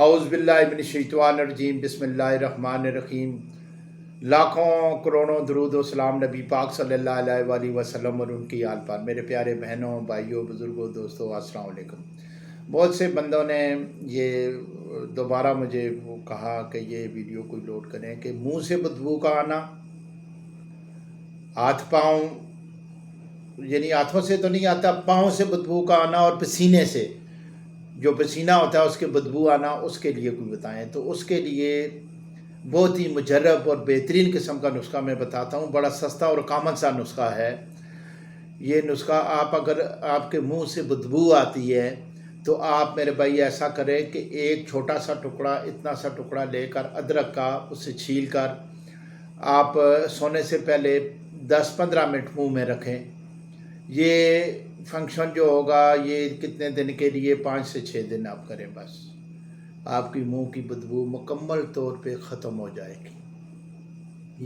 اعوذ باللہ من الشیطان الرجیم بسم اللہ الرحمن الرحیم۔ لاکھوں کروڑوں درود و سلام نبی پاک صلی اللہ علیہ وآلہ وسلم اور ان کی آل پر۔ میرے پیارے بہنوں، بھائیوں، بزرگوں، دوستوں، السلام علیکم۔ بہت سے بندوں نے یہ دوبارہ مجھے کہا کہ یہ ویڈیو کوئی لوڈ کریں کہ منہ سے بدبو کا آنا، ہاتھ پاؤں، یعنی ہاتھوں سے تو نہیں آتا، پاؤں سے بدبو کا آنا اور پسینے سے جو پسینہ ہوتا ہے اس کے بدبو آنا، اس کے لیے کوئی بتائیں۔ تو اس کے لیے بہت ہی مجرب اور بہترین قسم کا نسخہ میں بتاتا ہوں۔ بڑا سستا اور کامن سا نسخہ ہے یہ نسخہ۔ اگر آپ کے منہ سے بدبو آتی ہے تو آپ میرے بھائی ایسا کریں کہ ایک چھوٹا سا ٹکڑا، اتنا سا ٹکڑا لے کر ادرک کا، اسے چھیل کر آپ سونے سے پہلے 10-15 منٹ منہ میں رکھیں۔ یہ فنکشن جو ہوگا یہ کتنے دن کے لیے، 5 سے 6 دن آپ کریں، بس آپ کی منہ کی بدبو مکمل طور پہ ختم ہو جائے گی۔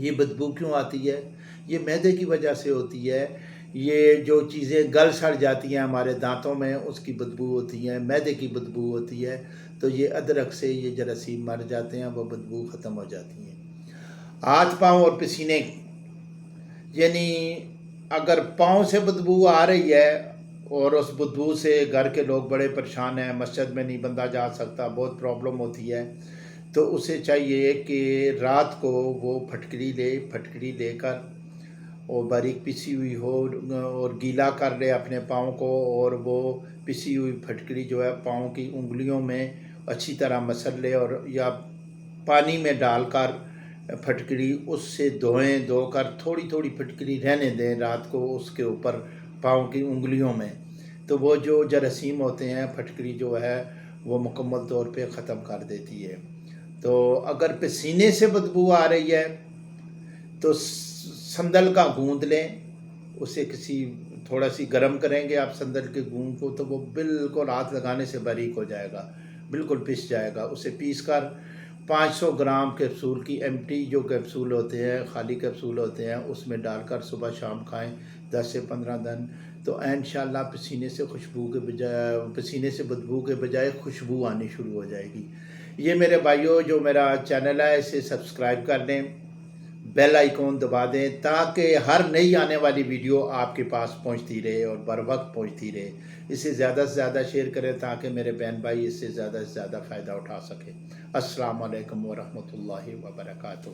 یہ بدبو کیوں آتی ہے؟ یہ معدے کی وجہ سے ہوتی ہے۔ یہ جو چیزیں گل سڑ جاتی ہیں ہمارے دانتوں میں، اس کی بدبو ہوتی ہے، معدے کی بدبو ہوتی ہے۔ تو یہ ادرک سے یہ جراثیم مر جاتے ہیں، وہ بدبو ختم ہو جاتی ہیں۔ ہاتھ پاؤں اور پسینے، یعنی اگر پاؤں سے بدبو آ رہی ہے اور اس بدبو سے گھر کے لوگ بڑے پریشان ہیں، مسجد میں نہیں بندہ جا سکتا، بہت پرابلم ہوتی ہے، تو اسے چاہیے کہ رات کو وہ پھٹکری لے کر اور باریک پسی ہوئی ہو اور گیلا کر لے اپنے پاؤں کو، اور وہ پسی ہوئی پھٹکری جو ہے پاؤں کی انگلیوں میں اچھی طرح مسل لے، اور یا پانی میں ڈال کر پھٹکری اس سے دھو کر تھوڑی تھوڑی پھٹکری رہنے دیں رات کو اس کے اوپر پاؤں کی انگلیوں میں، تو وہ جو جراثیم ہوتے ہیں پھٹکری جو ہے وہ مکمل طور پہ ختم کر دیتی ہے۔ تو اگر پسینے سے بدبو آ رہی ہے تو سندل کا گوند لیں، اسے تھوڑا سی گرم کریں گے آپ سندل کے گوند کو، تو وہ بالکل ہاتھ لگانے سے باریک ہو جائے گا، بالکل پس جائے گا۔ اسے پیس کر 500 گرام کیپسول کی ایمٹی جو کیپسول ہوتے ہیں، خالی کیپسول ہوتے ہیں، اس میں ڈال کر صبح شام کھائیں 10 سے 15 دن، تو انشاءاللہ پسینے سے بدبو کے بجائے خوشبو آنی شروع ہو جائے گی۔ یہ میرے بھائیوں، جو میرا چینل ہے اسے سبسکرائب کر دیں، بیل آئیکن دبا دیں، تاکہ ہر نئی آنے والی ویڈیو آپ کے پاس پہنچتی رہے اور بر وقت پہنچتی رہے۔ اسے زیادہ سے زیادہ شیئر کریں تاکہ میرے بہن بھائی اس سے زیادہ سے زیادہ فائدہ اٹھا سکیں۔ السلام علیکم ورحمۃ اللہ وبرکاتہ۔